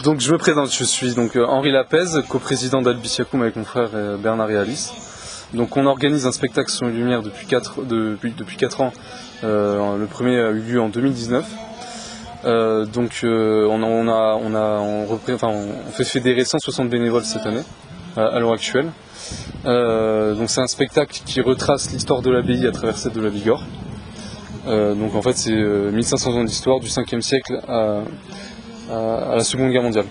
Donc je me présente, je suis donc Henri Lapez, coprésident d'Albiciacum avec mon frère Bernard et Alice. Donc on organise un spectacle son et lumière depuis 4 ans. Le premier a eu lieu en 2019. On fait fédérer 160 bénévoles cette année, à l'heure actuelle. Donc c'est un spectacle qui retrace l'histoire de l'abbaye à travers celle de la Bigorre. Donc en fait c'est 1500 ans d'histoire du 5e siècle à la Seconde Guerre mondiale.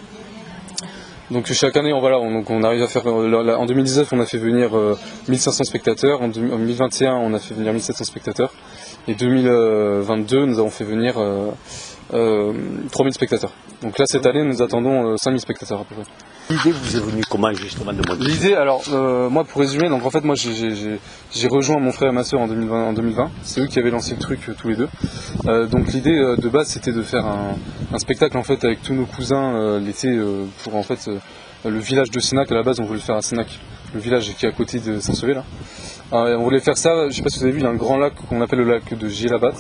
Donc chaque année on arrive à faire, en 2019 on a fait venir 1500 spectateurs, en 2021 on a fait venir 1700 spectateurs et 2022 nous avons fait venir 3000 spectateurs. Donc là cette année nous attendons 5000 spectateurs à peu près. L'idée vous est venue comment justement de monter? L'idée, alors moi pour résumer, donc en fait moi j'ai rejoint mon frère et ma soeur en 2020, c'est eux qui avaient lancé le truc tous les deux. Donc l'idée de base c'était de faire un spectacle en fait avec tous nos cousins l'été pour en fait le village de Sénac. À la base on voulait le faire à Sénac, le village qui est à côté de Saint-Sauvé là. On voulait faire ça, je sais pas si vous avez vu, il y a un grand lac qu'on appelle le lac de Gielabat.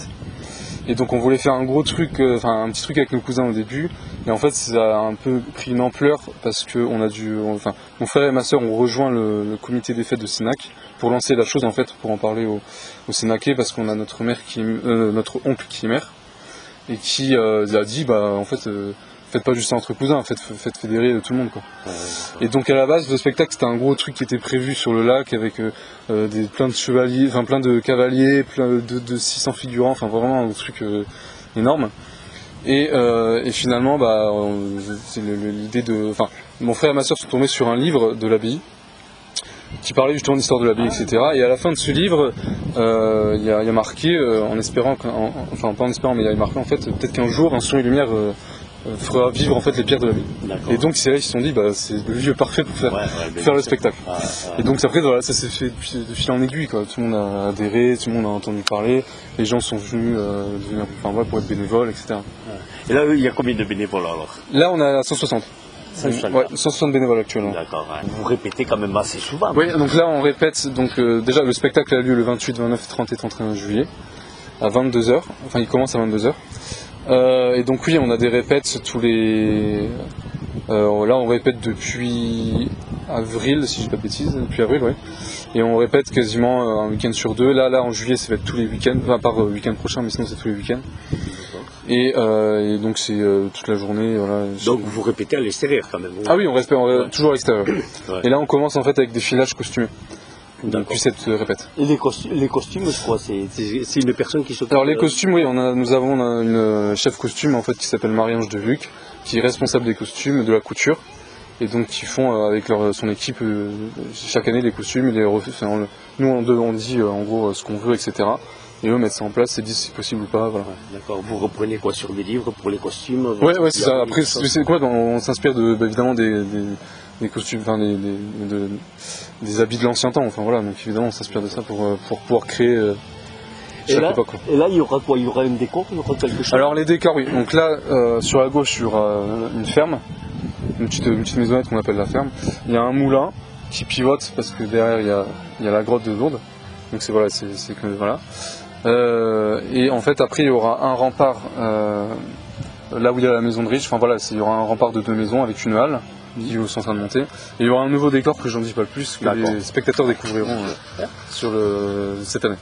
Et donc on voulait faire un gros truc, un petit truc avec nos cousins au début. Et en fait ça a un peu pris une ampleur parce que mon frère et ma soeur ont rejoint le comité des fêtes de Sénac pour lancer la chose en fait, pour en parler aux Sénacais, parce qu'on a notre oncle qui est maire et qui a dit en fait faites pas juste ça entre cousins, faites fédérer tout le monde quoi. Et donc à la base le spectacle c'était un gros truc qui était prévu sur le lac avec plein de chevaliers, plein de cavaliers, plein de 600 figurants, vraiment un truc énorme. Et finalement c'est l'idée de, mon frère et ma soeur sont tombés sur un livre de l'abbaye qui parlait justement de l'histoire de l'abbaye, etc. Et à la fin de ce livre, il y a marqué, en espérant, pas en espérant, mais il y a marqué en fait peut-être qu'un jour un son et lumière fera vivre en fait les pierres de l'abbaye. Et donc c'est là ils se sont dit c'est le lieu parfait pour faire le spectacle. Et donc après ça s'est fait de fil en aiguille quoi. Tout le monde a adhéré, tout le monde a entendu parler, les gens sont venus pour être bénévoles, etc. Et là il y a combien de bénévoles alors? Là on a 160. 160 bénévoles actuellement. D'accord. Vous répétez quand même assez souvent. Oui, donc là on répète, déjà le spectacle a lieu le 28, 29, 30 et 31 juillet à 22h, il commence à 22h. Et donc oui, on a des répètes tous les... là on répète depuis avril, si je dis pas de bêtises, depuis avril, ouais. Et on répète quasiment un week-end sur deux. Là en juillet ça va être tous les week-ends, à part le week-end prochain, mais sinon c'est tous les week-ends. Et donc c'est toute la journée. Voilà. Donc vous répétez à l'extérieur quand même? Ah oui, on répète toujours à l'extérieur. Ouais. Et là on commence en fait avec des filages costumés. Depuis cette répète. Et les costumes, je crois, c'est une personne qui s'occupe. Alors les costumes, oui, nous avons une chef costume en fait qui s'appelle Marie-Ange de Luc, qui est responsable des costumes, de la couture, et donc qui font avec son équipe chaque année les costumes. Nous on dit en gros ce qu'on veut, etc. Et eux mettent ça en place et disent si c'est possible ou pas. Voilà. D'accord. Vous reprenez quoi sur des livres pour les costumes? Ouais, c'est ça. Après, c'est quoi? On s'inspire évidemment des costumes, des habits de l'ancien temps. Donc évidemment on s'inspire de ça pour pouvoir créer chaque époque. Et là il y aura quoi? Il y aura une décor? Il y aura quelque chose? Alors les décors, oui. Donc là sur la gauche il y aura une ferme, une petite maisonnette qu'on appelle la ferme. Il y a un moulin qui pivote parce que derrière il y a la grotte de Lourdes. Donc c'est voilà. Et en fait après il y aura un rempart là où il y a la maison de riche. Il y aura un rempart de 2 maisons avec une halle qui sont en train de monter. Et il y aura un nouveau décor que j'en dis pas plus, que les spectateurs découvriront cette année.